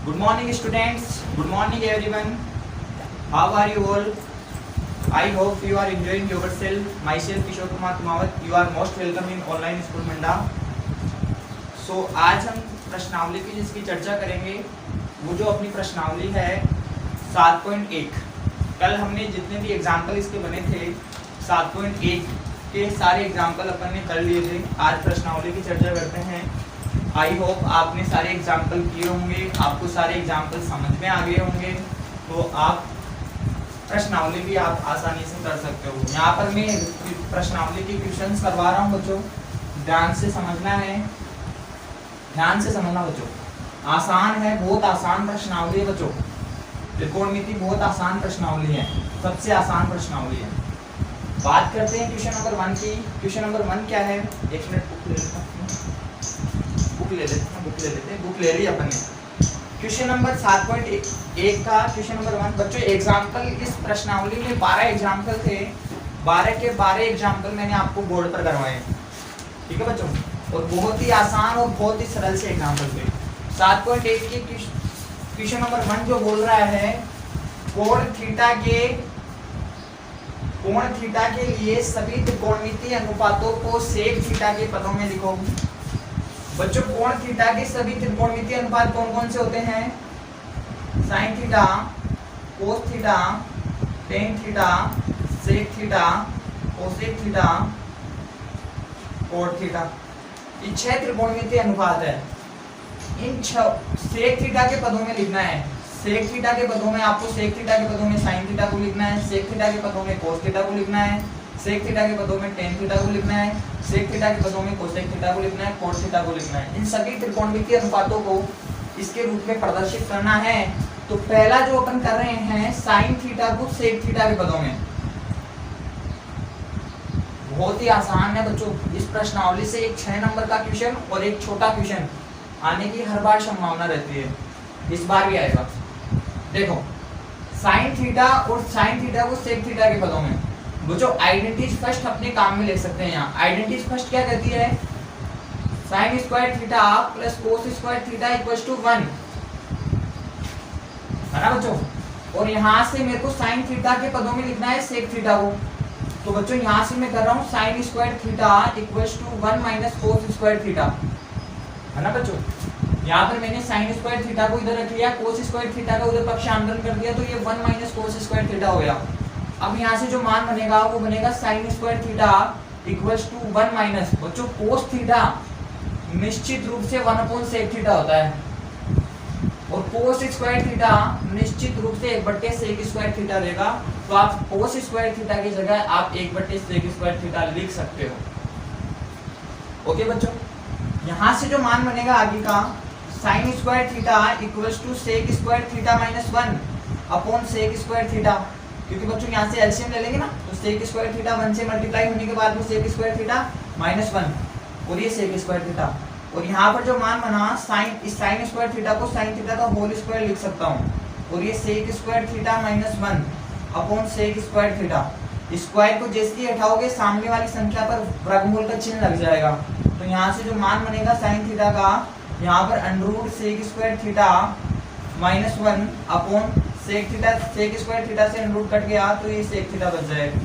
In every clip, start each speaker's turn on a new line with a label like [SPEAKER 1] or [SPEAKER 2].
[SPEAKER 1] Good morning students, good morning everyone. How are you all? I hope you are enjoying yourself. Myself Kishore Kumar Kumawat. You are most welcome in online school Manda. So आज हम प्रश्नावली की जिसकी चर्चा करेंगे वो जो अपनी प्रश्नावली है 7.1। कल हमने जितने भी एग्जाम्पल इसके बने थे 7.1 के सारे एग्जाम्पल अपन ने कर लिए थे। आज प्रश्नावली की चर्चा करते हैं। आई होप आपने सारे एग्जाम्पल किए होंगे, आपको सारे एग्जाम्पल समझ में आ गए होंगे, तो आप प्रश्नावली भी आप आसानी से कर सकते हो। यहाँ पर मैं प्रश्नावली के क्वेश्चंस करवा रहा हूँ बच्चों, ध्यान से समझना है, ध्यान से समझना बच्चों। आसान है, बहुत आसान प्रश्नावली है बच्चों। त्रिकोणमिति बहुत आसान प्रश्नावली है, सबसे आसान प्रश्नावली है। बात करते हैं क्वेश्चन नंबर 1 की। क्वेश्चन नंबर 1 क्या है? एक मिनट बुक ले लेते हैं, बुक ले ली अपन ने। क्वेश्चन नंबर 7.1 का क्वेश्चन नंबर 1 बच्चों एग्जाम्पल इस प्रश्नावली में 12 एग्जाम्पल थे। 12 के 12 एग्जाम्पल मैंने आपको बोर्ड पर करवाए, ठीक है बच्चों, और बहुत ही आसान और बहुत ही सरल से एग्जाम्पल थे। 7.1 के क्वेश्चन नंबर 1 जो बोल रहा है कोण थीटा के लिए सभी त्रिकोणमितीय अनुपातों को सेक थीटा के पदों में लिखो। बच्चों कोण थीटा के सभी त्रिकोणमितीय अनुपात कौन कौन से होते हैं? Sine theta, cos theta, tan theta, sec theta, cosec theta, cot theta. ये 6 त्रिकोणमितीय अनुपात है। इन सेक थीटा के पदों में लिखना है। सेक थीटा के पदों में आपको सेक थीटा के पदों में साइन थीटा को लिखना है, सेक थीटा के पदों में कोस थीटा को लिखना है, सेक थीटा के पदों में टेन थीटा को लिखना है, सेक थीटा के पदों में कोसेक थीटा को लिखना है, कोट थीटा को लिखना है। इन सभी त्रिकोणमितीय अनुपातों को इसके रूप में प्रदर्शित करना है। तो पहला जो अपन कर रहे हैं साइन थीटा को सेक थीटा के पदों में। बहुत ही आसान है बच्चों। इस प्रश्नावली से एक 6 नंबर का क्वेश्चन और एक छोटा क्वेश्चन आने की हर बार संभावना रहती है, इस बार भी आएगा। देखो साइन थीटा और साइन थीटा को सेक थीटा के पदों में बच्चों आइडेंटिटीज फर्स्ट अपने काम में ले सकते हैं। यहाँ आइडेंटिटीज फर्स्ट क्या कहती है? Sine square theta plus cos square theta equals to 1 है ना बच्चों। और यहाँ से मेरे को साइन थीटा के पदों में लिखना है सेक थीटा को। तो बच्चों यहाँ से मैं कर रहा हूँ sine square theta equals to 1 minus cos square theta, है ना बच्चों। यहाँ पर मैंने साइन स्क्वायर थीटा को इधर रख लिया, कोस स्क्वायर थीटा का उधर पक्षांतरण कर दिया, तो ये 1 माइनस कोस स्क्वायर थीटा हो गया। अब यहाँ से जो मान बनेगा वो बनेगा sine square theta equals to 1 minus बच्चों कोस थीटा निश्चित रूप से 1/सेक थीटा होता है, और कोस स्क्वायर थीटा निश्चित रूप से 1/सेक स्क्वायर थीटा देगा। तो आप कोस स्क्वायर थीटा की जगह आप 1/सेक स्क्वायर थीटा लिख सकते हो। ओके बच्चों, यहाँ से जो मान बनेगा आगे का sine square theta equals to sec square theta minus 1/सेक स्क्वायर थीटा, क्योंकि बच्चों यहाँ से एलसीएम ले लेंगे ना, तो सेक स्क्वायर थीटा 1 से मल्टीप्लाई होने के बाद में सेक स्क्वायर थीटा माइनस 1 और ये सेक स्क्वायर थीटा। और यहाँ पर जो मान बना साइन स्क्वायर थीटा को साइन थीटा का होल स्क्वायर लिख सकता हूँ, और ये सेक स्क्वायर थीटा माइनस 1/सेक स्क्वायर थीटा। स्क्वायर को जैसे ही हटाओगे सामने वाली संख्या पर वर्गमूल का चिन्ह लग जाएगा। तो यहाँ से जो मान बनेगा साइन थीटा का, यहाँ पर under root sec square theta minus 1 sec theta, sec square theta से अंडररूट कट गया तो ये सेक थीटा बच जाएगा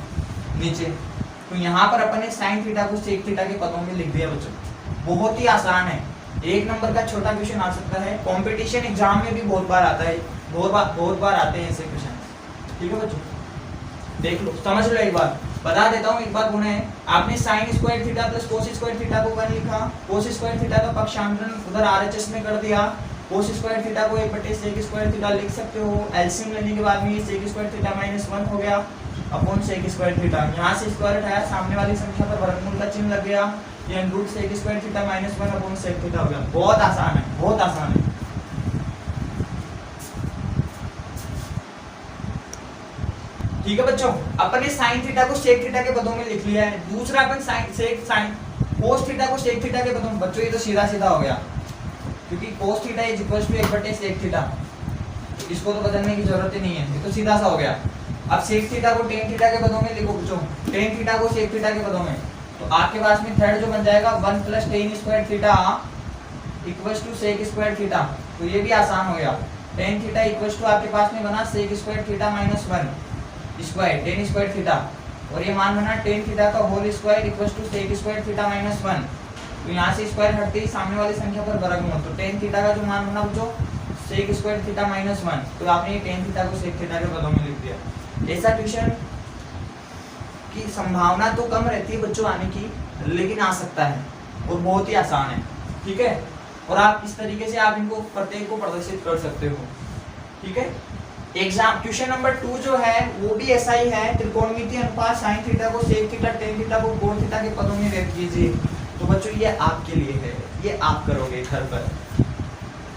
[SPEAKER 1] नीचे। तो यहाँ पर अपन ने साइन थीटा को सेक थीटा के पदों में लिख दिया बच्चों। बहुत ही आसान है, 1 नंबर का छोटा क्वेश्चन आ सकता है। कंपटीशन एग्जाम में भी बहुत बार आता है, बहुत बार आते हैं ऐसे क्वेश्चन, ठीक है बच्चों। देख लो, समझ लो, एक बार बता देता हूँ। एक बार गुण है, आपने sign square theta plus cos square theta को 1 लिखा, कोस स्क्वायर थीटा का पक्षांतरण उधर आरएचएस में कर दिया, कोस स्क्वायर थीटा को 1/सेक स्क्वायर थीटा लिख सकते हो। एलसीएम लेने के बाद में ये सेक स्क्वायर थीटा माइनस 1 हो गया अपॉन सेक स्क्वायर थीटा। यहाँ से स्क्वायर उठाया, सामने वाली संख्या पर वर्गमूल का चिन्ह लग गया, ये under root sec square theta minus 1/सेक थीटा हो गया। बहुत आसान है, बहुत आसान है। ठीक है बच्चों, अपन ने साइन थीटा को सेक थीटा के पदों में लिख लिया है। दूसरा अपन साइन कोस थीटा को सेक थीटा के पदों में, बच्चों ये तो सीधा सीधा हो गया, क्योंकि cos theta is equals to 1/सेक थीटा, इसको तो बदलने की जरूरत ही नहीं है, ये तो सीधा सा हो गया। अब सेक थीटा को टेन थीटा के पदों में लिखो बच्चों, टेन थीटा को सेक थीटा के पदों में, तो आपके पास में थर्ड जो बन जाएगा 1 + tan square theta equals to sec square theta. तो ये भी आसान हो गया। टेन थीटा इक्वल टू आपके पास में बना sec square theta minus 1 square tan square theta, और ये मान बना टेन थीटा का whole square equal to sec square theta minus 1। तो यहाँ से स्क्वायर हटते ही सामने वाली संख्या पर वर्गमूल, तो टेन थीटा का जो मान बना जो सेक स्क्वायर थीटा माइनस 1, तो आपने टेन थीटा को सेक थीटा के पदों में लिख दिया। ऐसा ट्यूशन की संभावना तो कम रहती है बच्चों आने की, लेकिन आ सकता है और बहुत ही आसान है, ठीक है। और आप इस तरीके से आप इनको प्रत्येक को प्रदर्शित कर सकते हो, ठीक है। एग्जाम क्वेश्चन नंबर 2 जो है वो भी ऐसा ही है, त्रिकोणमितीय अनुपात sin थीटा को sec थीटा tan थीटा को cot थीटा के पदों में व्यक्त कीजिए। तो बच्चों ये आपके लिए है, ये आप करोगे घर पर।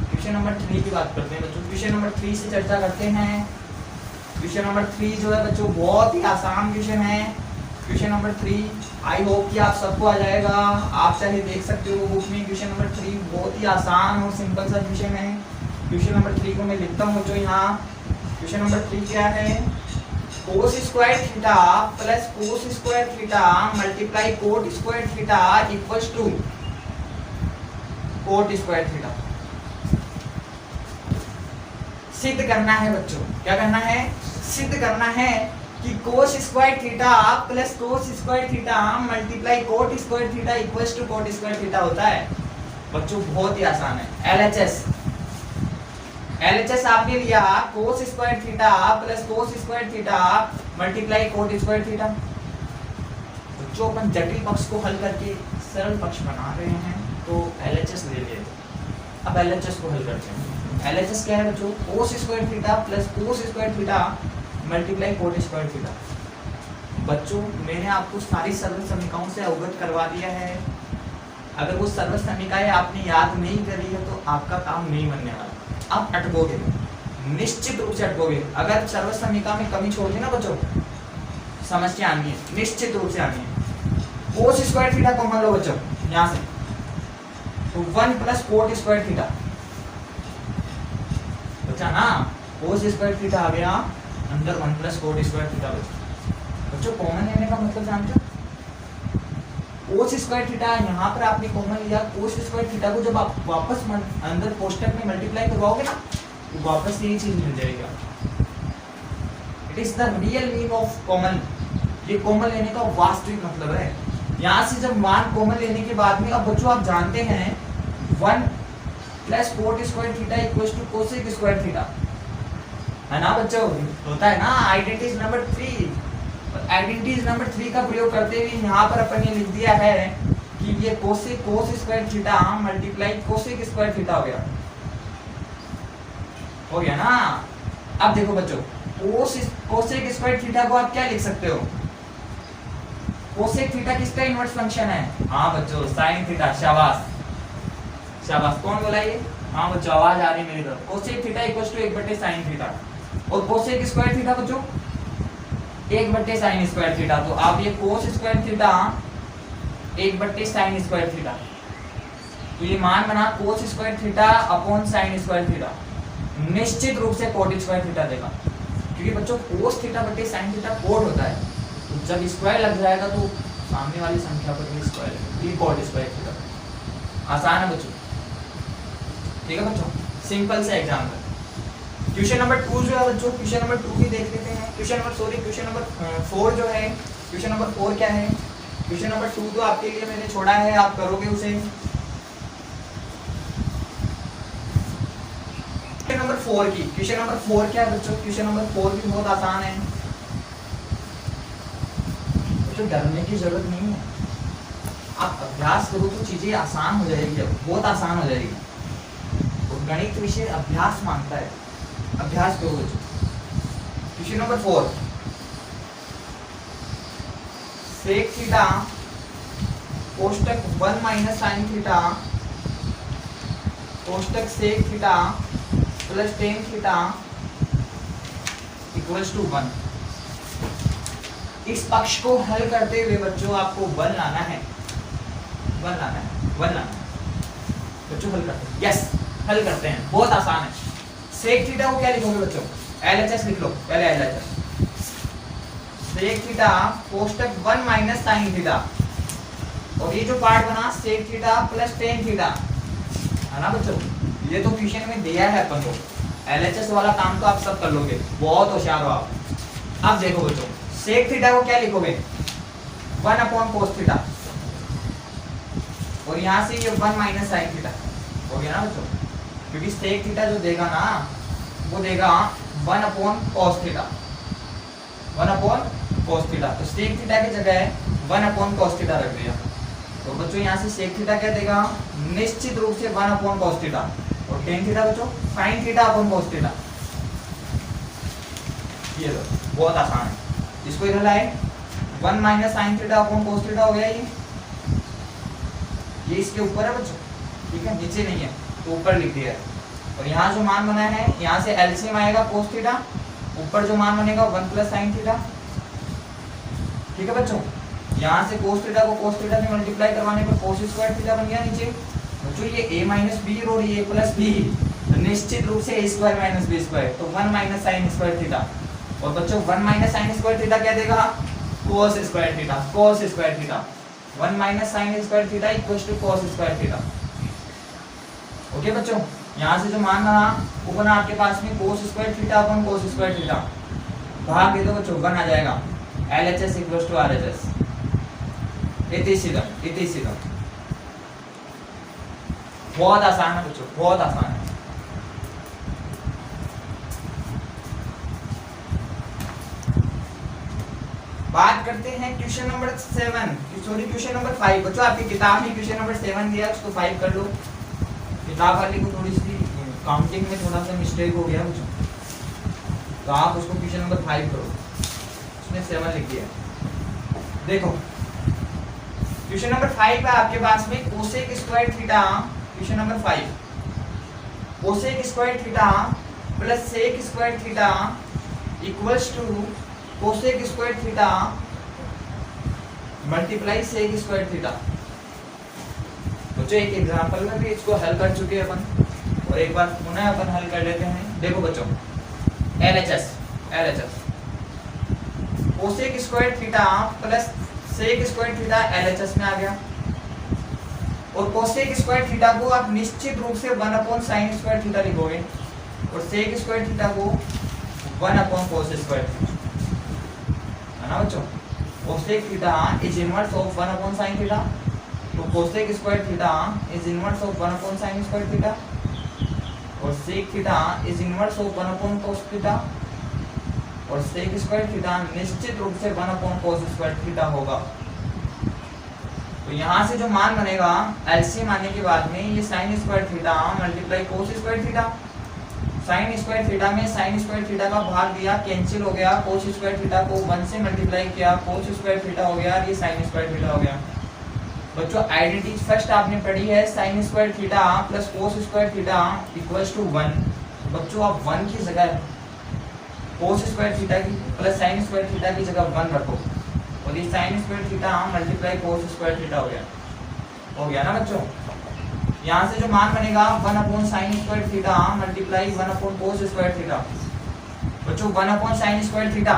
[SPEAKER 1] क्वेश्चन नंबर 3 की बात करते हैं बच्चों, क्वेश्चन नंबर 3 से चर्चा करते हैं। क्वेश्चन नंबर 3 जो है बच्चों बहुत ही आसान क्वेश्चन है। क्वेश्चन नंबर 3 आई होप कि आप सबको आ जाएगा, आप चाहे देख सकते हो बुक में। क्वेश्चन नंबर 3 बहुत ही आसान और सिंपल सा क्वेश्चन है। क्वेश्चन नंबर 3 को मैं लिखता हूँ बच्चों यहाँ। क्वेश्चन नंबर 3 क्या है, cos square theta plus cos square theta multiply cot square theta equals to cot square theta. सिद्ध करना है बच्चों, क्या करना है, सिद्ध करना है कि cos square theta plus cos square theta multiply cot square theta equals to cot square theta होता है। बच्चों बहुत ही आसान है। LHS आपने लिया cos square theta plus cos square theta multiply cot square theta. बच्चों अपन जटिल पक्ष को हल करके सरल पक्ष बना रहे हैं, तो LHS ले लिए। अब LHS को हल करते हैं। LHS क्या है बच्चों, cos square theta plus cos square theta multiply cot square theta. बच्चों मैंने आपको सारी सरल समीकरणों से अवगत करवा दिया है। अगर वो सरल समीकरण आपने याद नहीं करी है तो आपका काम नहीं बनने वाला, आप अटकोगे, निश्चित रूप से अटकोगे। अगर सर्व समीकरण में कमी छोड़ दी ना बच्चों, समस्या आनी है, निश्चित रूप से आनी है। cos स्क्वायर थीटा कॉमन लो बच्चों यहाँ से, तो 1 प्लस cot स्क्वायर थीटा बचा ना, cos स्क्वायर थीटा आ गया अंदर 1 प्लस cot स्क्वायर थीटा बच्चों। कॉमन लेने का मतलब जानते हो, cos स्क्वायर थीटा यहाँ पर आपने कॉमन लिया, cos स्क्वायर थीटा को जब आप वापस अंदर कोष्टक में मल्टीप्लाई करवाओगे ना, तो वापस यही चीज मिल जाएगा। It is the real meaning of common, ये कॉमन लेने का वास्तविक मतलब है। यहाँ से जब मान कॉमन लेने के बाद में, अब बच्चों आप जानते हैं 1 plus cot square theta equals to cosec square theta, है ना बच्चों, होता है ना। आइडेंटिटी नंबर 3, आइडेंटिटी नंबर 3 का प्रयोग करते हुए यहाँ पर अपन ये लिख दिया है कि ये cos square theta multiply cosec square theta हो गया ना। अब देखो बच्चों, कोसेक स्क्वायर थीटा को आप क्या लिख सकते हो, कोसेक थीटा किसका इनवर्स फंक्शन है, हाँ बच्चों sin थीटा। शाबाश शाबाश, कौन बोला ये, हाँ बच्चों आवाज आ रही है मेरी तरफ। Cosec theta equals to 1/sin theta, और कोसेक स्क्वायर थीटा बच्चों 1/sin स्क्वायर थीटा। तो आप ये cos square theta 1/sin square theta, तो ये मान बना cos square theta upon sin square theta, निश्चित रूप से cot स्क्वायर थीटा देगा, क्योंकि बच्चों cos थीटा बटे sin थीटा कोट होता है। तो जब स्क्वायर लग जाएगा तो सामने वाली संख्या पर भी स्क्वायर, ये cot स्क्वायर थीटा। आसान है बच्चों, ठीक है बच्चों, सिंपल से एग्जाम्पल। क्वेश्चन नंबर 2 जो है बच्चों, क्वेश्चन नंबर 2 भी देख लेते हैं। क्वेश्चन नंबर 4 जो है, क्वेश्चन नंबर 4 क्या है, क्वेश्चन नंबर 2 तो आपके लिए मैंने छोड़ा है, आप करोगे उसे। क्वेश्चन नंबर 4 की, क्वेश्चन नंबर 4 क्या है बच्चों, क्वेश्चन नंबर 4 भी बहुत आसान है बच्चों, डरने की जरूरत नहीं है। आप अभ्यास करो तो चीजें आसान हो जाएगी, बहुत आसान हो जाएगी। और गणित विषय अभ्यास मांगता है, अभ्यास करो बच्चों। क्वेश्चन नंबर 4, सेक थीटा कोष्टक 1 माइनस साइन थीटा कोष्टक sec theta plus tan theta equals to 1। इस पक्ष को हल करते हुए बच्चों आपको 1 लाना है, 1 लाना है, 1 लाना है बच्चों, हल करते हैं। यस, हल करते हैं, बहुत आसान है। सेक थीटा को क्या लिखोगे बच्चों, LHS लिख लो पहले, LHS सेक थीटा कोष्टक 1 माइनस साइन थीटा, और ये जो पार्ट बना sec theta plus tan theta, है ना बच्चों, ये तो क्वेश्चन में दिया है अपन को, एलएचएस वाला काम तो आप सब कर लोगे, बहुत होशियार हो आप। अब देखो बच्चों, सेक थीटा को क्या लिखोगे, 1/cos थीटा, और यहाँ से ये 1 माइनस साइन थीटा हो गया ना बच्चों, क्योंकि सेक थीटा जो देगा ना वो देगा 1/cos थीटा, 1/cos थीटा। तो सेक थीटा की जगह 1/cos थीटा रख दिया। तो बच्चों यहाँ से सेक थीटा क्या देगा, निश्चित रूप से 1/cos थीटा, और टेन थीटा बच्चों sign theta upon cos theta. ये लो, बहुत आसान है, इसको इधर लाए, 1 minus sine theta upon cos theta हो गया। ये इसके ऊपर है बच्चों, ठीक है, नीचे नहीं है तो ऊपर लिख दिया है। और यहाँ जो मान बना है, यहाँ से एलसीएम आएगा cos थीटा, ऊपर जो मान बनेगा 1 प्लस साइन थीटा, ठीक है बच्चों। यहाँ से cos थीटा को cos थीटा से मल्टीप्लाई करवाने पर cos स्क्वायर थीटा बन गया नीचे बच्चों। ये a माइनस बी और ये a प्लस बी, तो निश्चित रूप से a square minus B square, तो 1 माइनस साइन स्क्वायर थीटा। और बच्चों 1 माइनस साइन स्क्वायर थीटा क्या देगा, cos square theta, cos square theta, 1 minus sine square theta equals to cos square theta. Okay बच्चों, यहाँ से जो मान बना वो बना आपके पास में cos square theta upon cos square theta, भाग दे दो बच्चों, 1 आ जाएगा, LHS इक्वल्स टू RHS। इतनी सीधा, इतनी सीधा, बहुत आसान है बच्चों, बहुत आसान है। बात करते हैं question number 7, sorry question number 5। बच्चों आपकी किताब में क्वेश्चन नंबर 7 दिया, उसको 5 कर लो। किताब वाले को थोड़ी सी काउंटिंग में थोड़ा सा मिस्टेक हो गया बच्चों, तो आप उसको क्वेश्चन नंबर 5 करो, उसने 7 लिख दिया। देखो क्वेश्चन नंबर 5 है आपके पास में, cosec square theta, question number 5, cosec square theta plus sec square theta equals to cosec square theta multiply sec square theta. बच्चों एक एग्जांपल में भी इसको हल कर चुके हैं अपन, और एक बार पुनः अपन हल कर लेते हैं। देखो बच्चों, LHS cosec square theta plus sec square theta LHS में आ गया, और कोसेक स्क्वायर थीटा को आप निश्चित रूप से 1/sin स्क्वायर थीटा लिखोगे, और सेक स्क्वायर थीटा को 1/cos स्क्वायर थीटा, है ना बच्चों। Cosec theta is inverse of 1/sin theta, तो cosec square theta is inverse of 1/sin square theta, और sec theta is inverse of 1/cos theta, और sec square theta निश्चित रूप से 1/cos स्क्वायर थीटा होगा। तो यहाँ से जो मान बनेगा एलसीएम आने के बाद में, ये sine square theta multiply cos square theta, sine square theta में साइन स्क्वायर थीटा का भाग दिया, कैंसिल हो गया, cos स्क्वायर थीटा को 1 से मल्टीप्लाई किया, cos स्क्वायर थीटा हो गया, ये साइन स्क्वायर थीटा हो गया। बच्चों आइडेंटिटी फर्स्ट आपने पढ़ी है, sine square theta plus cos square theta equals to 1। बच्चों आप 1 की जगह cos स्क्वायर थीटा की प्लस साइन स्क्वायर थीटा की जगह 1 रखो, और ये sine square theta multiply cos square theta हो गया ना बच्चों। यहाँ से जो मान बनेगा 1/sin square theta multiply 1/cos square theta. बच्चों 1/sin स्क्वायर थीटा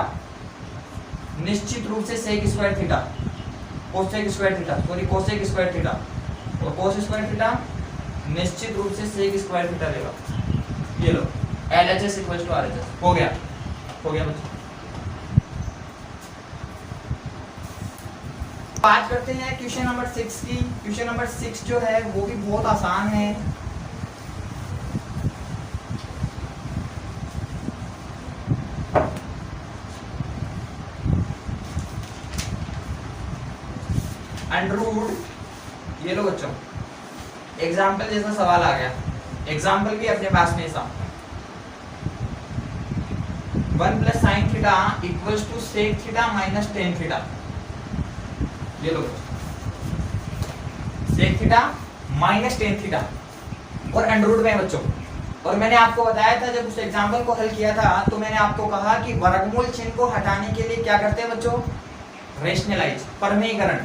[SPEAKER 1] निश्चित रूप से sec square theta, cosec square theta, sorry cosec square theta, और cos स्क्वायर थीटा निश्चित रूप से सेक स्क्वायर थीटा देगा। ये लो LHS इक्वल्स टू RHS हो गया बच्चों। बात करते हैं क्वेश्चन नंबर 6 की। क्वेश्चन नंबर 6 जो है वो भी बहुत आसान है। अंडरवुड, ये लो बच्चों, एग्जाम्पल जैसा सवाल आ गया, एग्जाम्पल भी अपने पास में सा 1 plus sine theta equals to sec theta minus ten theta. ये लो sec theta minus ten theta और अंडरवुड में बच्चों। और मैंने आपको बताया था जब उस एग्जाम्पल को हल किया था, तो मैंने आपको कहा कि वर्गमूल चिन्ह को हटाने के लिए क्या करते हैं बच्चों, रेशनलाइज, परमेयीकरण।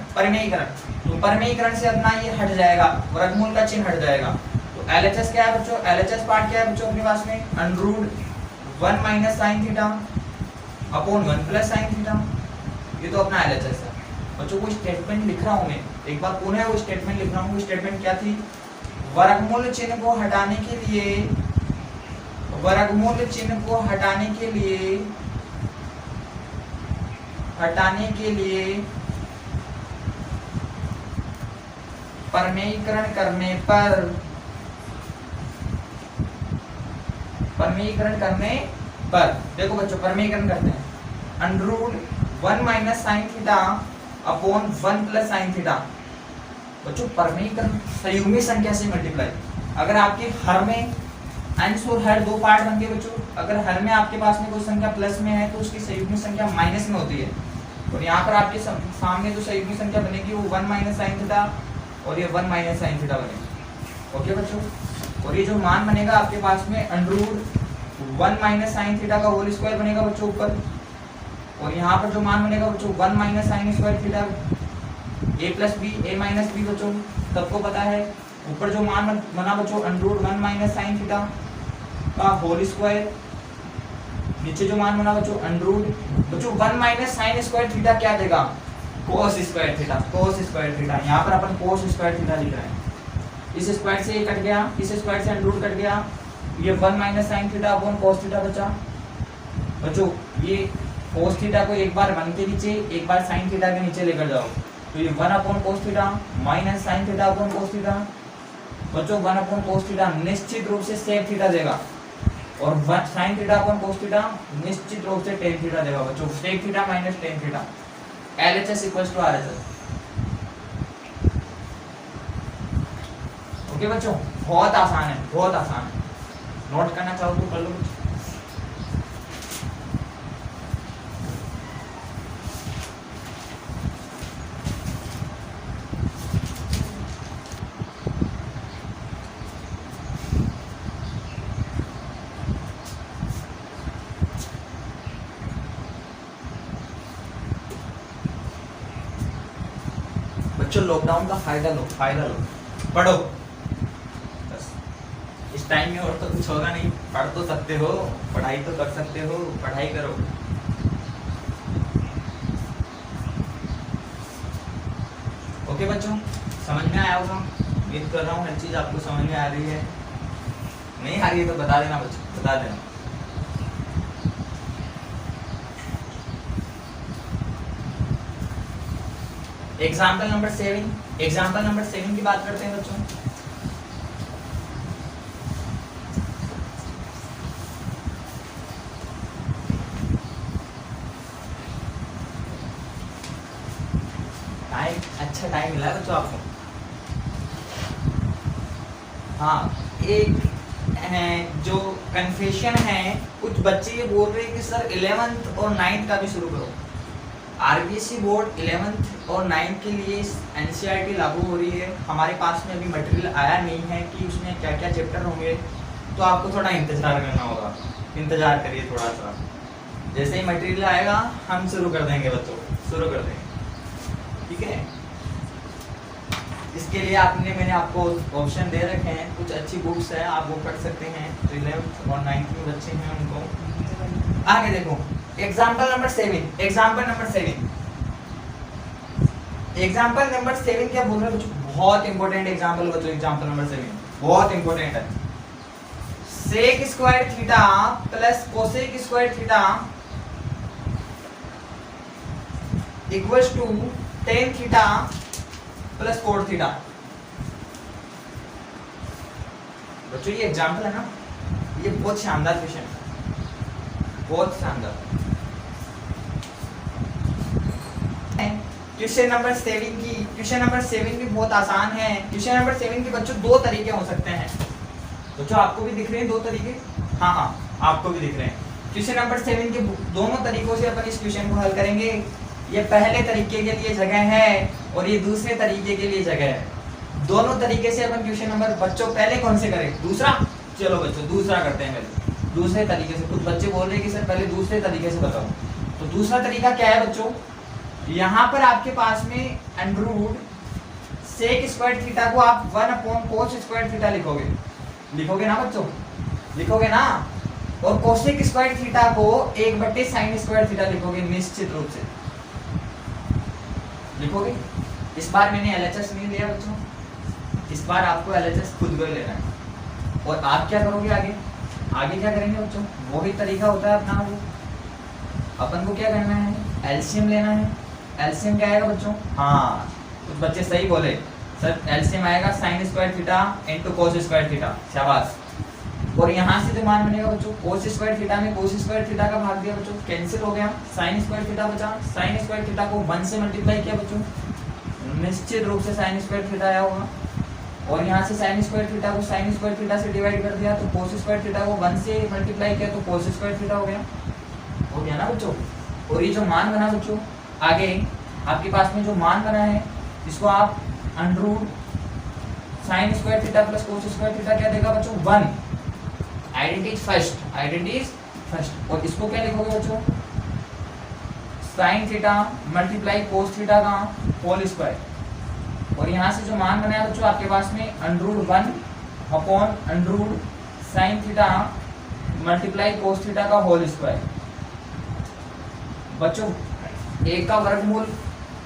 [SPEAKER 1] तो परमेयीकरण से अपना ये हट जाएगा, वर्गमूल का चिन्ह हट जाएगा। तो LHS क्या है बच्चों, LHS पार्ट क्या है बच्चों अपने पास में, under root 1 minus sine theta upon 1 plus sine theta. ये तो अपना LHS है बच्चों। कोई स्टेटमेंट लिख रहा हूँ मैं, एक बार पुनः वो स्टेटमेंट लिख रहा हूँ। वो स्टेटमेंट क्या थी, वर्गमूल चिन्ह को हटाने के लिए, वर्गमूल चिन्ह को हटाने के लिए परमेयीकरण करने पर देखो बच्चों, परमेयीकरण करते हैं, under root 1 minus sine theta upon 1 plus sine theta. बच्चों परमेयीकरण संयुग्मी संख्या से मल्टीप्लाई। अगर आपके हर में अंश और हर दो पार्ट बन गए बच्चों, अगर हर में आपके पास में कोई संख्या प्लस में है तो उसकी संयुग्मी संख्या माइनस में होती है, और यहाँ पर आपके सामने जो संयुग्मी संख्या बनेगी वो 1 माइनस साइन थीटा और ये 1 माइनस साइन थीटा बनेगी। ओके बच्चों, और ये जो मान बनेगा आपके पास में अंडररूट 1 माइनस साइन थीटा का होल स्क्वायर बनेगा बच्चों ऊपर, और यहाँ पर जो मान बनेगा बच्चों 1 minus sine square theta a plus B a minus B बच्चों सबको पता है। ऊपर जो मान बना बच्चों अंडररूट 1 माइनस साइन थीटा का होल स्क्वायर, नीचे जो मान बना बच्चों अंडररूट बच्चों 1 माइनस साइन स्क्वायर थीटा क्या देगा, कोस स्क्वायर थीटा, कोस स्क्वायर थीटा। यहाँ पर अपन कोस स्क्वायर थीटा लिख रहे हैं। इस स्क्वायर से ये कट गया, इस स्क्वायर से अंडररूट कट गया, ये 1 minus sine theta upon cos theta बचा बच्चों। ये कोस थीटा को एक बार 1 के नीचे एक बार साइन थीटा के नीचे लेकर जाओ, तो ये 1 upon cos theta minus sine theta upon cos theta बच्चों 1 अपॉन कोस थीटा निश्चित रूप से सेक थीटा देगा, और sine theta upon cos theta निश्चित रूप से टेन थीटा देगा बच्चों। Sec theta minus ten theta, LHS equals to RHS। Okay बच्चों, बहुत आसान है, बहुत आसान है। नोट करना चाहो तो कर लो। बच्चों लॉकडाउन का फायदा लो, फायदा लो, पढ़ो बस। इस टाइम में और तो कुछ होगा नहीं, पढ़ तो सकते हो, पढ़ाई तो कर सकते हो, पढ़ाई करो। ओके बच्चों, समझ में आया होगा, उम्मीद कर रहा हूँ हर चीज आपको समझ में आ रही है। नहीं आ रही है तो बता देना बच्चों, बता देना। एग्जाम्पल नंबर 7 की बात करते हैं बच्चों। अच्छा टाइम मिला है बच्चों आपको। हाँ, एक जो कन्फेशन है, कुछ बच्चे ये बोल रहे हैं कि सर 11th और 9th का भी शुरू करो। आरबीएसई बोर्ड 11th और 9th के लिए एनसीईआरटी लागू हो रही है। हमारे पास में अभी मटेरियल आया नहीं है कि उसमें क्या क्या चैप्टर होंगे, तो आपको थोड़ा इंतजार करना होगा। इंतजार करिए थोड़ा सा, जैसे ही मटेरियल आएगा हम शुरू कर देंगे बच्चों, शुरू कर देंगे, ठीक है। इसके लिए मैंने आपको ऑप्शन दे रखे हैं, कुछ अच्छी बुक्स है, आप वो पढ़ सकते हैं। तो 11th और 9th में बच्चे हैं उनको आगे देखो। एग्जाम्पल नंबर 7 क्या बोल रहे हैं बच्चों, बहुत इंपॉर्टेंट एग्जाम्पल बच्चों। एग्जाम्पल नंबर 7 बहुत इंपॉर्टेंट है। Sec square theta plus cosec square theta equals to tan theta plus cot theta. बच्चों ये एग्जाम्पल है ना, ये बहुत शानदार क्वेश्चन है, बहुत शानदार। क्वेश्चन नंबर 7 भी बहुत आसान है। क्वेश्चन नंबर 7 के बच्चों दो तरीके हो सकते हैं। बच्चों आपको भी दिख रहे हैं दो तरीके? हाँ, आपको भी दिख रहे हैं। क्वेश्चन नंबर 7 के दोनों तरीकों से अपन इस क्वेश्चन को हल करेंगे। ये पहले तरीके के लिए जगह है और ये दूसरे तरीके के लिए जगह है। दोनों तरीके से अपन क्वेश्चन नंबर बच्चों पहले कौन से करें? दूसरा। चलो बच्चों दूसरा करते हैं पहले, दूसरे तरीके से। कुछ बच्चे बोल रहे हैं कि सर पहले दूसरे तरीके से बताओ, तो दूसरा तरीका क्या है बच्चों? यहाँ पर आपके पास में under root sec square theta को आप 1 कोस स्क्वायर थीटा लिखोगे ना बच्चों, लिखोगे ना। और कोसेक स्क्वायर थीटा को 1/sin स्क्वायर थीटा लिखोगे, निश्चित रूप से लिखोगे। इस बार मैंने LHS नहीं लिया बच्चों, इस बार आपको LHS खुद को ही लेना है। और आप क्या करोगे आगे? आगे क्या करेंगे बच्चों? वो ही तरीका होता है अपना, वो अपन को क्या करना है? एलसीएम लेना है। एलसीएम क्या आएगा बच्चों? हाँ, कुछ बच्चे सही बोले सर, एलसीएम आएगा साइन स्क्वायर थीटा इनटू कोस स्क्वायर थीटा। शाबाश। और यहाँ से जो मान बनेगा बच्चों, कोस स्क्वायर थीटा में कोस स्क्वायर थीटा का भाग दिया बच्चों, कैंसिल हो गया, साइन स्क्वायर थीटा बचा। साइन स्क्वायर थीटा को 1 से मल्टीप्लाई किया बच्चों, निश्चित रूप से साइन स्क्वायर थीटा आया होगा। और यहाँ से साइन स्क्वायर थीटा को साइन स्क्वायर थीटा से डिवाइड कर दिया, तो कोस स्क्वायर थीटा को 1 से मल्टीप्लाई किया तो कोस स्क्वायर थीटा हो गया ना बच्चों। और ये जो मान बना बच्चों, आगे आपके पास में जो मान बना है, इसको आप under sign square theta plus cos square theta क्या देगा बच्चों? 1। Identity first. और इसको क्या लिखोगे बच्चों? Sign theta multiply cos theta का होल स्क्वायर। और यहाँ से जो मान बनाया बच्चों आपके पास में under 1 upon under sign theta multiply cos theta का होल स्क्वायर। बच्चों एक का वर्गमूल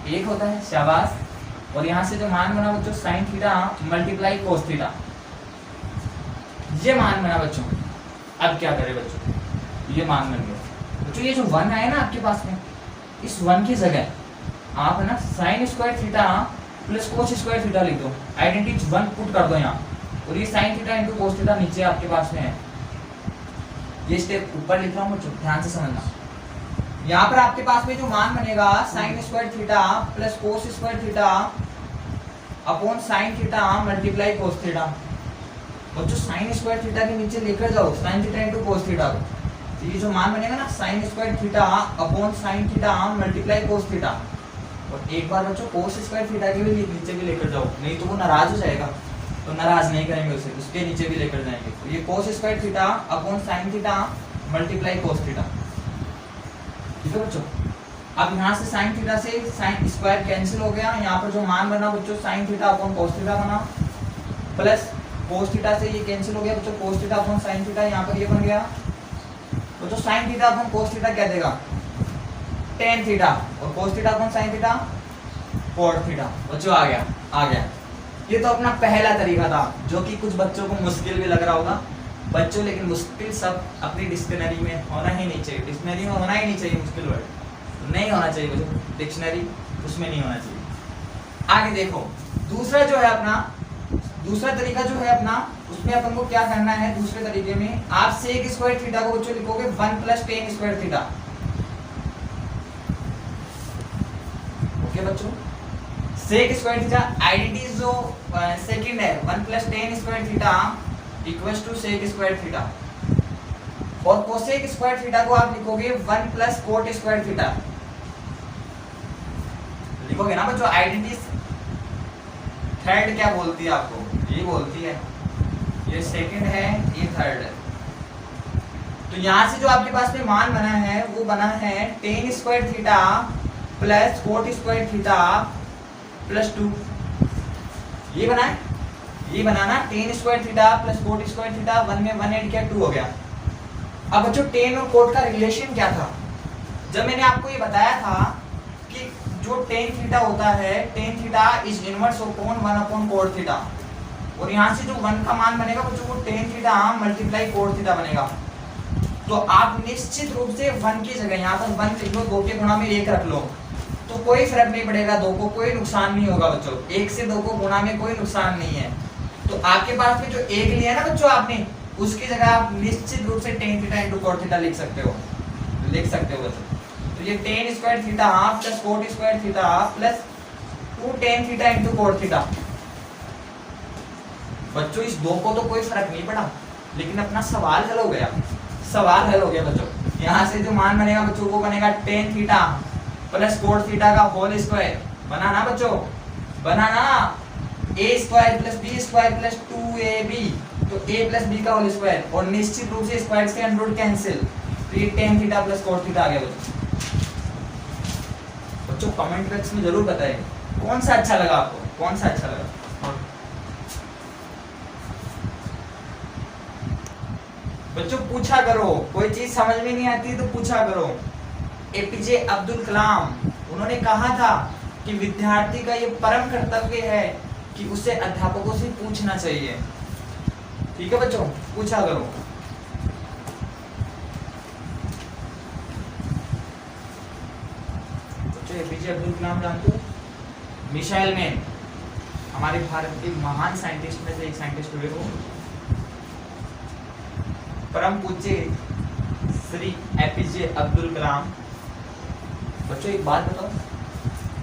[SPEAKER 1] 1 होता है। शाबाश। और यहाँ से जो मान बना बच्चों sign theta multiply cos theta, ये मान बना बच्चों। अब क्या करें बच्चों? ये मान बन गया बच्चों। ये जो 1 आया ना आपके पास में, इस 1 की जगह आप है ना sign square theta plus cos square theta लिख दो। आइडेंटिटी 1 पुट कर दो यहाँ, और ये sine theta into cos theta नीचे आपके पास में है। ये स्टेप ऊपर लिख रहा हूँ बच्चों, ध्यान से समझना। यहाँ पर आपके पास में जो मान बनेगा sine square theta plus cos square theta upon sine theta multiply cos theta. बच्चों साइन स्क्वायर थीटा के नीचे लेकर जाओ sine theta into cos theta को, तो ये जो मान बनेगा ना sign square theta upon sine theta multiply cos theta. और एक बार बच्चों कोस स्क्वायर थीटा के भी नीचे भी लेकर जाओ, नहीं तो वो नाराज हो जाएगा, तो नाराज नहीं करेंगे उसे, उसके नीचे भी लेकर जाएंगे। तो ये कोस square theta upon sine theta multiply cos theta, ठीक है बच्चों। अब यहाँ से साइन थीटा से साइन स्क्वायर कैंसिल हो गया। यहाँ पर जो मान बना बच्चों sign theta upon cos theta बना, प्लस कोस थीटा से ये कैंसिल हो गया बच्चों, cos theta upon sine theta, यहाँ पर ये बन गया बच्चों sign theta upon cos theta क्या देगा? Ten theta. और कोस theta upon sine theta cot theta. बच्चों आ गया। ये तो अपना पहला तरीका था, जो कि कुछ बच्चों को मुश्किल भी लग रहा होगा बच्चों, लेकिन मुश्किल सब अपनी डिक्शनरी में होना ही नहीं चाहिए। डिक्शनरी में होना ही नहीं चाहिए मुश्किल वर्ड, नहीं होना चाहिए बच्चों, डिक्शनरी उसमें नहीं होना चाहिए। आगे देखो, दूसरा तरीका जो है अपना, उसमें अपन को क्या करना है? दूसरे तरीके में आप सेक स्क्वायर थीटा को बच्चों लिखोगे 1 plus tan square theta. Okay बच्चों, सेक स्क्वायर थीटा आइडेंटिटी जो सेकंड है 1 plus tan square theta equals to sec square theta. और कोसेक स्क्वायर थीटा को आप लिखोगे 1 प्लस कोट स्क्वायर थीटा, लिखोगे ना बच्चों। आइडेंटिटी थर्ड क्या बोलती है आपको? ये बोलती है, ये सेकंड है, ये थर्ड है। तो यहाँ से जो आपके पास में मान बना है वो बना है tan square theta plus cot square theta plus 2। ये बना है, ये बनाना tan square theta plus cot square theta, 1 में 1 ऐड किया 2 हो गया। अब बच्चों टेन और कोट का रिलेशन क्या था? जब मैंने आपको ये बताया था कि जो टेन थीटा होता है, tan theta is inverse upon 1 upon cot theta. और यहाँ से जो 1 का मान बनेगा बच्चों वो tan theta multiply cot theta बनेगा। तो आप निश्चित रूप से 1 की जगह यहाँ पर 1 लिख लो, 2 के गुणा में 1 रख लो, तो कोई फर्क नहीं पड़ेगा, 2 को कोई नुकसान नहीं होगा बच्चों। 1 से 2 को गुणा में कोई नुकसान नहीं है। तो आपके पास में जो 1 लिया ना बच्चों आपने, उसकी जगह आप निश्चित रूप से tan theta into cot theta लिख सकते हो बच्चों। तो ये ten square theta plus cot square theta plus 2 tan theta into coat theta. बच्चों इस 2 को तो कोई फर्क नहीं पड़ा, लेकिन अपना सवाल हल हो गया बच्चों। यहाँ से जो मान बनेगा बच्चों वो बनेगा tan theta plus cot theta का होल स्क्वायर। बनाना बच्चों, बनाना a square plus B square plus 2ab, तो a प्लस बी का होल स्क्वायर। और निश्चित रूप से स्क्वायर से अंडर रूट कैंसिल, तो ये tan theta plus cot theta आ गया बच्चों। कमेंट बॉक्स में जरूर बताएं कौन सा अच्छा लगा आपको, कौन सा अच्छा लगा। बच्चों पूछा करो, कोई चीज समझ में नहीं आती तो पूछा करो। एपीजे अब्दुल कलाम उन्होंने कहा था कि विद्यार्थी का ये परम कर्तव्य है कि उसे अध्यापकों से पूछना चाहिए। ठीक है बच्चों, पूछा करो। बच्चों एपीजे अब्दुल कलाम जानते हो? मिसाइल मैन, हमारे भारत के महान साइंटिस्ट में से एक साइंटिस्ट हुए वो। परम पूज्य श्री एपीजे अब्दुल कलाम। बच्चों एक बात बताओ,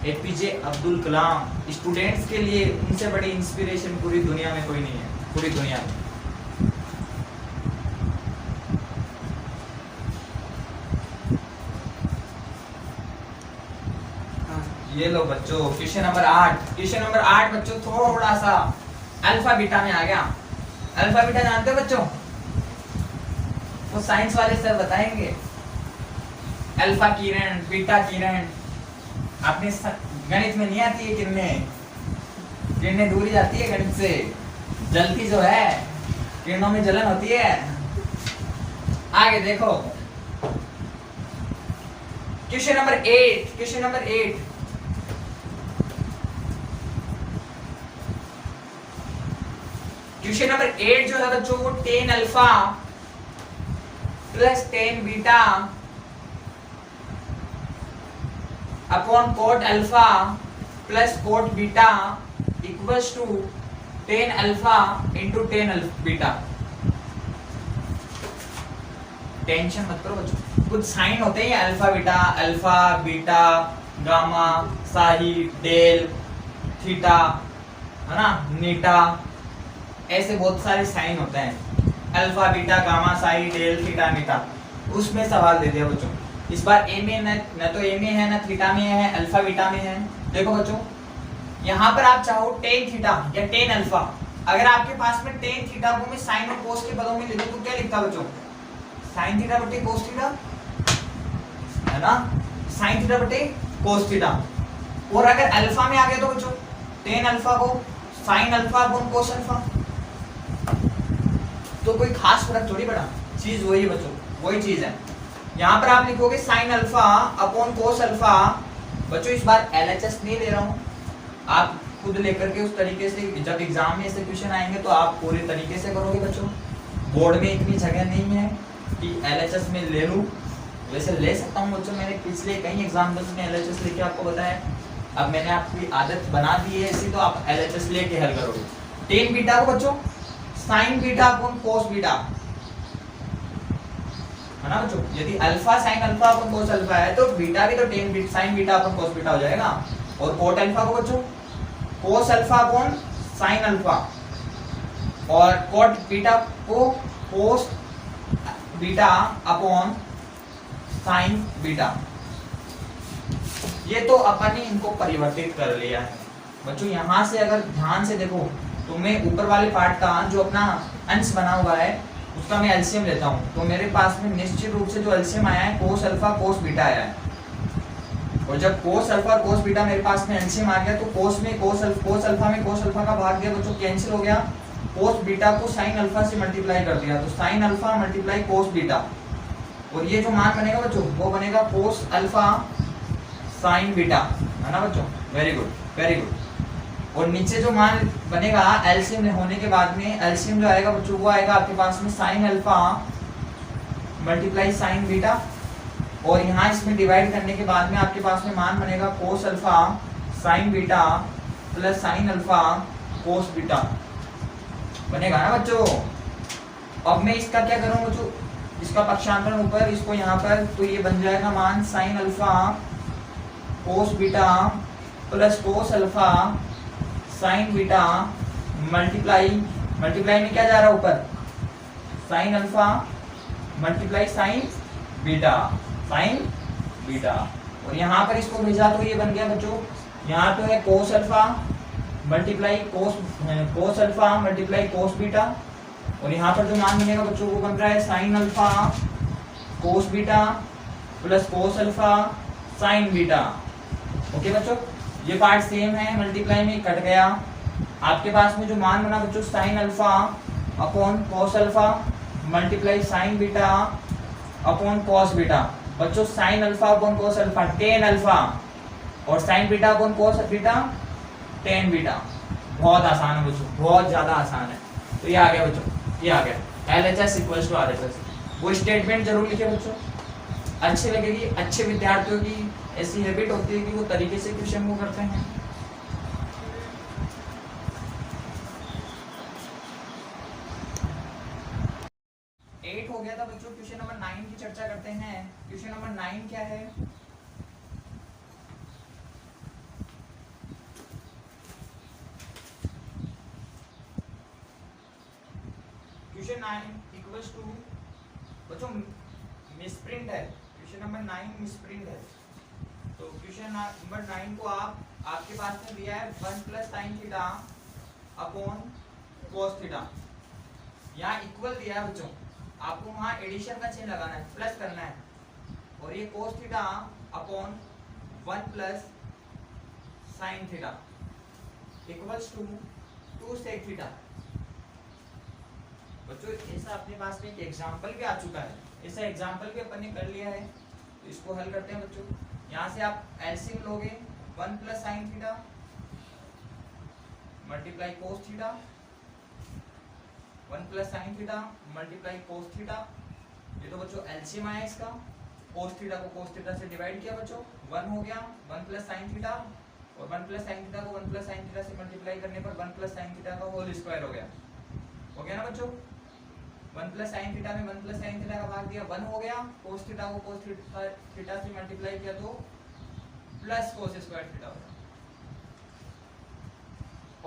[SPEAKER 1] एपीजे अब्दुल कलाम स्टूडेंट्स के लिए उनसे बड़ी इंस्पिरेशन पूरी दुनिया में कोई नहीं है, पूरी दुनिया में। ये लो बच्चों क्वेश्चन नंबर 8। क्वेश्चन नंबर 8 बच्चों थोड़ा सा अल्फा बीटा में आ गया। अल्फा बीटा जानते हो बच्चों? वो साइंस वाले सर बताएंगे। अल्फा किरण, बीटा किरण, आपने गणित में नहीं आती है किरणें। किरणें दूरी जाती है गणित से, जलती जो है किरणों में जलन होती है। आगे देखो question number 8। Question number 8 question number 8 जो है बच्चों वो tan alpha plus tan beta upon cot alpha plus cot beta equals to tan alpha into tan beta. Tension मत करो बच्चों, कुछ साइन होते हैं alpha beta, alpha beta, gamma, psi, del, theta, है ना, नीटा, ऐसे बहुत सारे साइन होते हैं। Alpha beta gamma psi del theta नीटा। उसमें सवाल दे दिया बच्चों इस बार ए में, न तो ए में है ना थीटा में है, अल्फा बीटा में है। देखो बच्चों यहाँ पर आप चाहो टेन थीटा या टेन अल्फा, अगर आपके पास में टेन थीटा को मैं साइन और कोस के पदों में लिखूं तो क्या लिखता बच्चों? साइन थीटा बटे कोस थीटा, है ना, साइन थीटा बटे कोस थीटा। और अगर अल्फा में आ गया तो बच्चों टेन अल्फा को sign alpha upon cos alpha. तो कोई खास फर्क थोड़ी पड़ा, चीज वही बच्चों, वही चीज है। यहाँ पर आप लिखोगे sign alpha upon cos alpha. बच्चों इस बार एलएचएस नहीं ले रहा हूँ, आप खुद लेकर के उस तरीके से जब एग्जाम में ऐसे क्वेश्चन आएंगे तो आप पूरे तरीके से करोगे बच्चों। बोर्ड में इतनी जगह नहीं है कि एलएचएस में ले लूँ, वैसे ले सकता हूँ बच्चों, मैंने पिछले कई एग्जाम्पल्स में एलएचएस लेके आपको बताया। अब मैंने आपकी आदत बना दी है ऐसी, तो आप एलएचएस लेके हल करोगे। टेन बीटा को बच्चों sign beta upon cos beta, है ना बच्चों। यदि alpha sign alpha upon cos alpha है तो बीटा भी तो tan beta sine beta upon cos beta हो जाएगा। और कोट अल्फा को बच्चों cos alpha upon sine alpha, और कोट बीटा को cos beta upon sine beta. ये तो अपन ने इनको परिवर्तित कर लिया है बच्चों। यहाँ से अगर ध्यान से देखो तो मैं ऊपर वाले पार्ट का जो अपना अंश बना हुआ है उसका मैं एलसीएम लेता हूँ, तो मेरे पास में निश्चित रूप से जो एलसीएम आया है कोस अल्फा कोस बीटा आया है। और जब कोस अल्फा और कोस बीटा मेरे पास में एलसीएम आ गया तो कोस अल्फा में कोस अल्फा का भाग दिया बच्चों, कैंसिल हो गया। कोस बीटा को साइन अल्फा से मल्टीप्लाई कर दिया तो sine alpha multiply cos beta, और ये जो मान बनेगा बच्चों वो बनेगा कोस अल्फा साइन बीटा, है ना बच्चों। Very good very good. और नीचे जो मान बनेगा एलसीएम होने के बाद में एलसीएम जो आएगा बच्चों वो आएगा आपके पास में sine alpha multiply sine beta, और यहाँ इसमें डिवाइड करने के बाद में आपके पास में मान बनेगा कोस alpha sine beta plus sign alpha cos beta बनेगा ना बच्चों। अब मैं इसका क्या करूँ बच्चों, इसका पक्षांतरण ऊपर, इसको यहाँ पर, तो ये बन जाएगा मान sign alpha cos beta plus cos alpha sine beta multiply में क्या जा रहा है ऊपर, sine alpha multiply sine beta, और यहाँ पर इसको भेजा तो ये बन गया बच्चों, यहाँ तो है कोस अल्फा मल्टीप्लाई कोस अल्फा मल्टीप्लाई कोस बीटा, और यहाँ पर जो मान बनेगा बच्चों वो बन रहा है sine alpha cos beta plus cos alpha sine beta. Okay बच्चों, ये पार्ट सेम है, मल्टीप्लाई में कट गया। आपके पास में जो मान बना बच्चों sine alpha upon cos alpha multiply sine beta upon cos beta. बच्चों sine alpha upon cos alpha tan alpha, और sine beta upon cos beta tan beta. बहुत आसान है बच्चों, बहुत ज्यादा आसान है। तो ये आ गया बच्चों, ये आ गया LHS इक्वल्स टू RHS। वो स्टेटमेंट जरूर लिखे बच्चों, अच्छी लगेगी। अच्छे विद्यार्थियों की ऐसी हैबिट होती है कि वो तरीके से क्वेश्चन को करते हैं। एट हो गया था बच्चों। क्वेश्चन नंबर 9 की चर्चा करते हैं। क्वेश्चन नंबर 9 क्या है? क्वेश्चन 9 इक्वल्स टू बच्चों मिसप्रिंट है। क्वेश्चन नंबर 9 मिसप्रिंट है। तो क्वेश्चन नंबर 9 को आपके पास में दिया है 1 plus sine theta upon cos theta. यहाँ इक्वल दिया है बच्चों, आपको वहाँ एडिशन का चिन्ह लगाना है, प्लस करना है। और ये cos theta upon 1 plus sine theta equals to 2 sec theta. बच्चों ऐसा अपने पास में एक एग्जाम्पल भी आ चुका है, ऐसा एग्जाम्पल भी अपन ने कर लिया है। तो इसको हल करते हैं बच्चों। यहाँ से आप एलसीएम लोगे 1 plus sine theta multiply cos theta, 1 plus sine theta multiply cos theta. ये तो बच्चों एलसीएम आया इसका। कोस थीटा को कोस थीटा से डिवाइड किया बच्चों, 1 हो गया 1 प्लस साइन थीटा, और 1 प्लस साइन थीटा को 1 प्लस साइन थीटा से मल्टीप्लाई करने पर 1 प्लस साइन थीटा का होल स्क्वायर हो गया। हो गया ना बच्चों? 1 प्लस साइन थीटा में 1 प्लस साइन थीटा का भाग दिया, 1 हो गया। कोस थीटा को कोस थीटा से मल्टीप्लाई किया तो प्लस कोस स्क्वायर थीटा हो गया।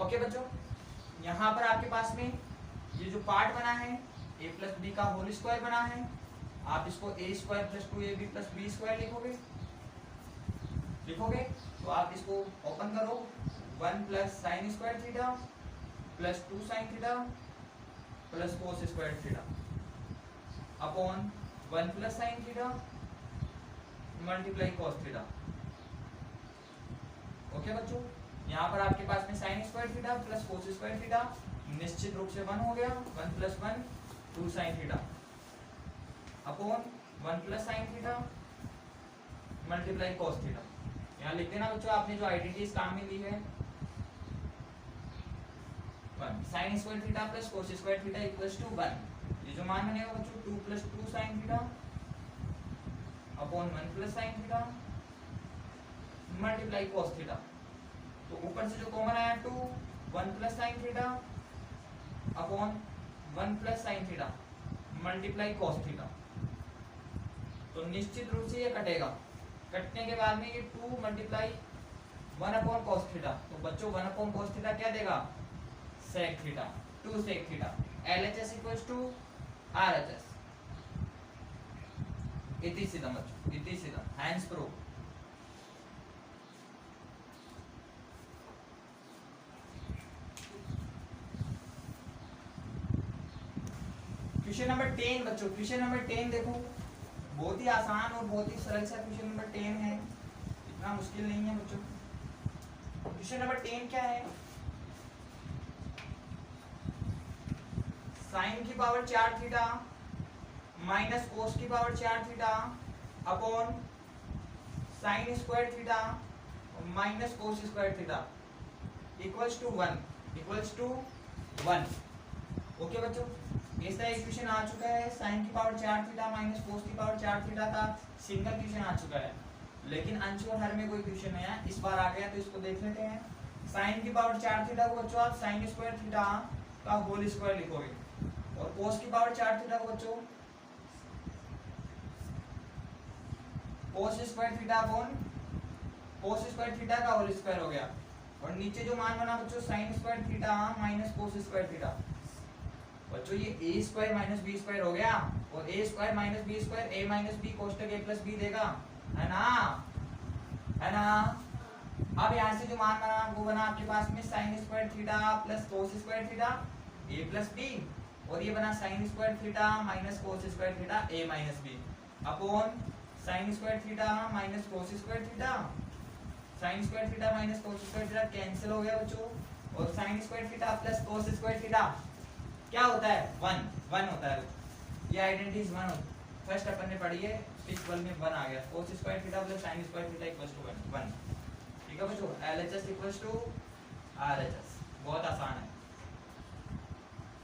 [SPEAKER 1] ओके बच्चों, यहाँ पर आपके पास में ये जो पार्ट बना है a प्लस बी का होल स्क्वायर बना है, आप इसको a square plus 2ab plus B square लिखोगे तो आप इसको ओपन करो, 1 plus sine square theta plus 2 sine theta plus cos square theta upon 1 plus sine theta multiply cos theta. Okay बच्चों, यहाँ पर आपके पास में sine square theta plus cos square theta निश्चित रूप से 1 हो गया, 1 plus 1 2 sine theta upon 1 plus sine theta multiply cos theta. यहाँ लिख देना बच्चों, आपने जो आइडेंटिटीज काम में ली है, sine square theta plus cos square theta equals to 1। ये जो मान बनेगा बच्चों 2 plus 2 sine theta upon 1 plus sine theta multiply cos theta. तो ऊपर से जो कॉमन आया 2, 1 plus sine theta upon 1 plus sine theta multiply cos theta. तो निश्चित रूप से ये कटेगा, कटने के बाद में ये 2 मल्टीप्लाई 1 अपॉन कोस थीटा। तो बच्चों 1 अपॉन कोस थीटा क्या देगा? Sec theta, 2 sec theta. LHS equals to RHS। इति सीधा बच्चों, इति सीधा, हैंड्स प्रूफ। क्वेश्चन नंबर 10 बच्चों, क्वेश्चन नंबर 10 देखो, बहुत ही आसान और बहुत ही सरल सा क्वेश्चन नंबर 10 है, इतना मुश्किल नहीं है बच्चों। क्वेश्चन नंबर 10 क्या है? साइन की पावर 4 थीटा माइनस कोस की power 4 theta upon sine square theta minus cos square theta equals to 1। Okay बच्चों, ऐसा इक्वेशन आ चुका है। साइन की पावर 4 थीटा माइनस कोस की पावर 4 थीटा का सिंगल क्वेश्चन आ चुका है, लेकिन अंश और हर में कोई क्वेश्चन नहीं है। इस बार आ गया तो इसको देख लेते हैं। साइन की पावर 4 थीटा को बच्चों आप साइन स्क्वायर थीटा का होल स्क्वायर लिखोगे, और कोस की पावर 4 थीटा को बच्चों cos square theta upon cos square theta का होल स्क्वायर हो गया। और नीचे जो मान बना बच्चों sine square theta minus cos square theta, बच्चों ये a square minus B square हो गया, और a square minus B square a minus b कोष्टक a प्लस बी देगा, है ना? है ना? अब यहाँ से जो मान बना वो बना आपके पास में sine square theta plus cos square theta a plus B, और ये बना sine square theta minus cos square theta a minus B upon sine square theta minus cos square theta. Sine square theta minus cos square theta cancel हो गया बच्चों, और sine square theta plus cos square theta क्या होता है? 1 होता है। ये आइडेंटिटीज 1 होती है। फर्स्ट अपन ने पढ़ी है, इस बल में 1 आ गया। Cos square theta plus sine square theta equals to 1। ठीक है बच्चों, LHS इक्वल्स टू RHS। बहुत आसान है,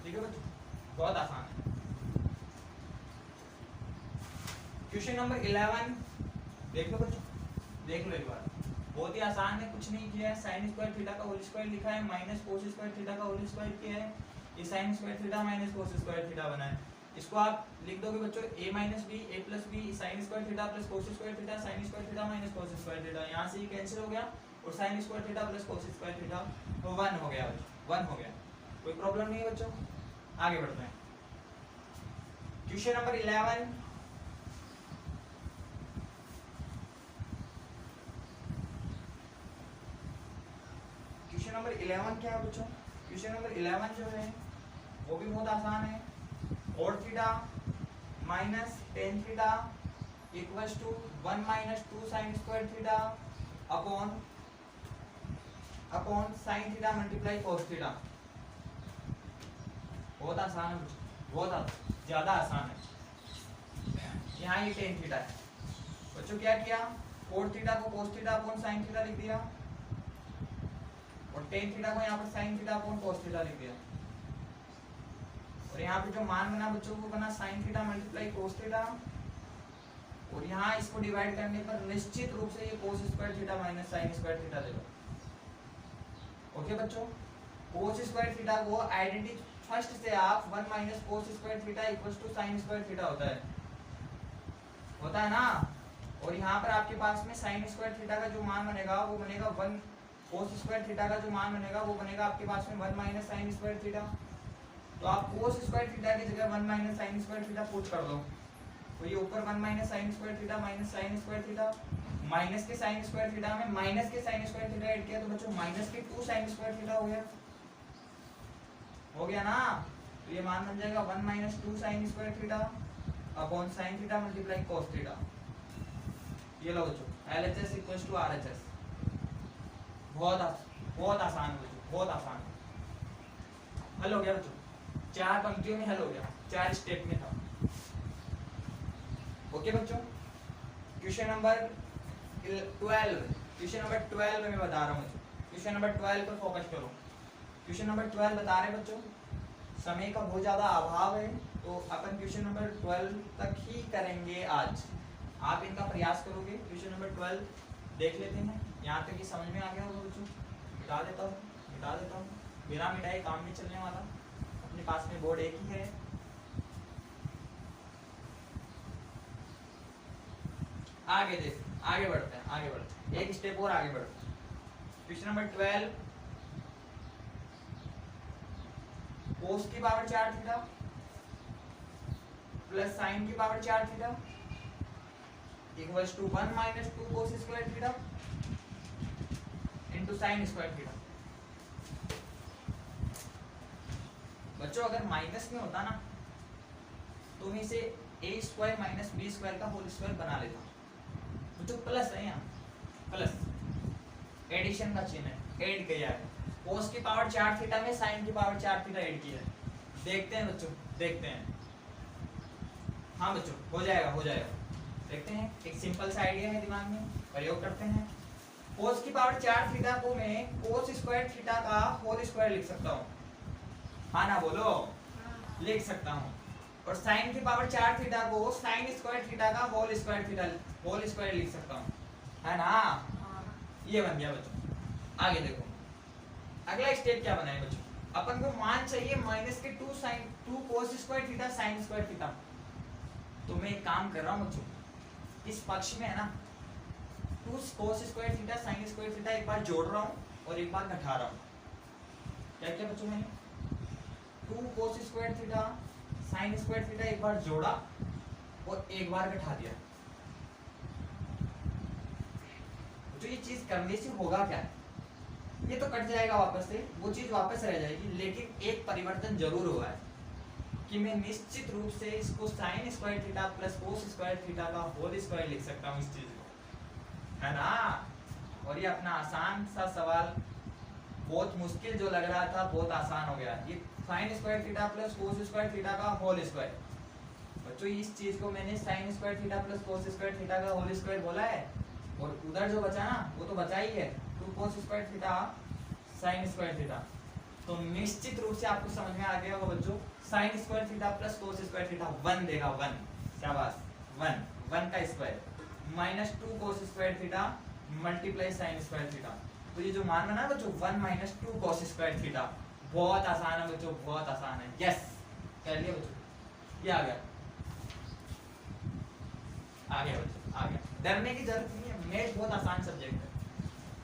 [SPEAKER 1] ठीक है बच्चों, बहुत आसान है। क्वेश्चन नंबर 11 देख लो बच्चों, देख लो एक बार, बहुत ही आसान है, कुछ नहीं किया है। साइन स्क्वायर थीटा का होल स्क्वायर लिखा है, माइनस कोस स्क्वायर थीटा का होल स्क्वायर किया है, ये sine square theta minus cos square theta बना है। इसको आप लिख दोगे बच्चों a minus B A plus B sine square theta plus cos square theta sine square theta minus cos square theta, यहाँ से ये कैंसिल हो गया और sine square theta plus cos square theta 1 हो गया बच्चों, 1 हो गया। कोई प्रॉब्लम नहीं है बच्चों, आगे बढ़ते हैं। क्वेश्चन नंबर 11 क्वेश्चन नंबर 11 क्या है बच्चों? क्वेश्चन नंबर 11 जो है वो भी बहुत आसान है। cot theta minus ten theta equals to 1 minus 2 sine square theta upon sine theta multiply cos theta. बहुत आसान है बच्चों, बहुत ज्यादा आसान है। यहाँ ये टेन थीटा है बच्चों, क्या किया, cot थीटा को cos theta upon sine theta लिख दिया और टेन थीटा को यहाँ पर sign theta upon cos theta लिख दिया, और यहाँ पे जो मान बना बच्चों को बना sign theta multiply cos theta, और यहाँ इसको डिवाइड करने पर निश्चित रूप से ये cos square theta minus sine square theta देगा। ओके बच्चों, cos स्क्वायर थीटा को आइडेंटिटी फर्स्ट से आप 1 minus cos square theta equals to sine square theta होता है ना, और यहाँ पर आपके पास में साइन स्क्वायर थीटा का जो मान बनेगा वो बनेगा 1, cos स्क्वायर थीटा का जो मान बनेगा वो बनेगा आपके पास में 1 माइनस साइन स्क्वायर थीटा। तो आप cos स्क्वायर थीटा की जगह 1 minus sine square theta put कर दो, तो ये ऊपर 1 minus sine square theta minus sine square theta, minus के साइन स्क्वायर थीटा में माइनस के साइन स्क्वायर थीटा ऐड किया तो बच्चों माइनस के 2 साइन स्क्वायर थीटा हो गया ना। तो ये मान बन जाएगा 1 minus 2 sine square theta upon sine theta multiply cos theta. ये लो बच्चों LHS इक्वल्स टू RHS। बहुत आसान है बच्चों, बहुत आसान। हल हो गया बच्चों, 4 पंक्तियों में हल हो गया, 4 स्टेप में था। ओके बच्चों, क्वेश्चन नंबर 12 में बता रहा हूँ बच्चों, क्वेश्चन नंबर 12 पर फोकस करो। क्वेश्चन नंबर 12 बता रहे हैं बच्चों, समय का बहुत ज्यादा अभाव है तो अपन क्वेश्चन नंबर 12 तक ही करेंगे आज। आप इनका प्रयास करोगे। क्वेश्चन नंबर 12 देख लेते हैं, यहाँ तक कि समझ में आ गया होगा बच्चों। मिटा देता हूँ, बिना मिटाए काम नहीं चलने वाला, अपने पास में बोर्ड एक ही है। आगे बढ़ते हैं, एक स्टेप और आगे बढ़ते हैं। क्वेश्चन नंबर 12, कोस की पावर 4 थीटा प्लस साइन की power 4 theta equals to 1 minus 2 cos square theta into sine square theta. बच्चों अगर माइनस में होता ना तो मैं इसे a square minus B square का होल स्क्वायर बना लेता। बच्चों प्लस है, यहाँ प्लस एडिशन का चिन्ह है, ऐड किया है। कोस की पावर 4 थीटा में साइन की पावर 4 थीटा ऐड किया है। देखते हैं बच्चों, देखते हैं। हाँ बच्चों हो जाएगा। देखते हैं, एक सिंपल सा आइडिया है दिमाग में, प्रयोग करते हैं। कोस की पावर 4 थीटा को मैं कोस स्क्वायर थीटा का होल स्क्वायर लिख सकता हूँ, हाँ ना बोलो, लिख सकता हूँ। और साइन की पावर 4 थीटा को साइन स्क्वायर थीटा का होल स्क्वायर लिख सकता हूँ, है ना। ये बन गया बच्चों। आगे देखो, अगला स्टेप क्या बना है बच्चों, अपन को मान चाहिए माइनस के 2 cos square theta sine square theta. तो मैं एक काम कर रहा हूँ बच्चों, इस पक्ष में है ना 2 cos square theta sine square theta एक बार जोड़ रहा हूँ और एक बार घटा रहा हूँ। क्या बच्चों, मैंने 2 cos square theta sine square theta एक बार जोड़ा और एक बार घटा दिया। तो ये चीज करने से होगा क्या, ये तो कट जाएगा वापस से, वो चीज वापस रह जाएगी, लेकिन एक परिवर्तन जरूर हुआ है कि मैं निश्चित रूप से इसको sign square theta plus cos square theta का होल स्क्वायर लिख सकता हूँ, इस चीज को, है ना। और ये अपना आसान सा सवाल, बहुत मुश्किल जो लग रहा था बहुत आसान हो गया। ये sine square theta plus cos square theta का होल स्क्वायर। बच्चों इस चीज को मैंने sign square theta plus cos square theta का होल स्क्वायर बोला है, और उधर जो बचा ना वो तो बचा ही है 2 cos square theta sine square theta. तो निश्चित रूप से आपको समझ में आ गया होगा बच्चों, sine square theta plus cos square theta 1 देगा, 1, शाबाश, 1 का square minus 2 cos square theta multiply sign square theta. तो ये जो मान बना बच्चों 1 माइनस 2 कोस स्क्वायर थीटा, बहुत आसान है बच्चों, बहुत आसान है। यस, कर लिया बच्चों, ये आ गया बच्चों, आ गया। डरने की जरूरत नहीं है, मैथ बहुत आसान सब्जेक्ट है।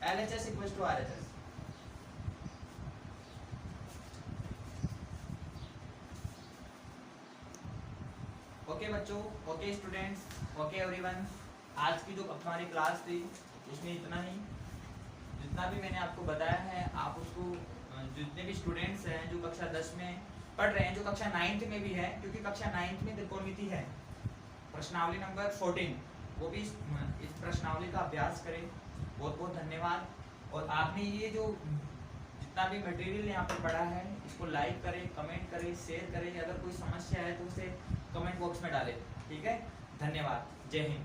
[SPEAKER 1] LHS equals to RHS। Okay बच्चों, ओके स्टूडेंट्स, ओके एवरीवन। आज की जो हमारी क्लास थी उसमें इतना ही। जितना भी मैंने आपको बताया है आप उसको, जितने भी स्टूडेंट्स हैं जो कक्षा 10 में पढ़ रहे हैं, जो कक्षा 9th में भी है, क्योंकि कक्षा 9th में त्रिकोणमिति है, प्रश्नावली नंबर 14, वो भी इस प्रश्नावली का अभ्यास करें। बहुत बहुत धन्यवाद। और आपने ये जो जितना भी मटेरियल यहाँ पर पढ़ा है इसको लाइक करें, कमेंट करें, शेयर करें। अगर कोई समस्या है तो उसे कमेंट बॉक्स में डालें। ठीक है, धन्यवाद, जय हिंद।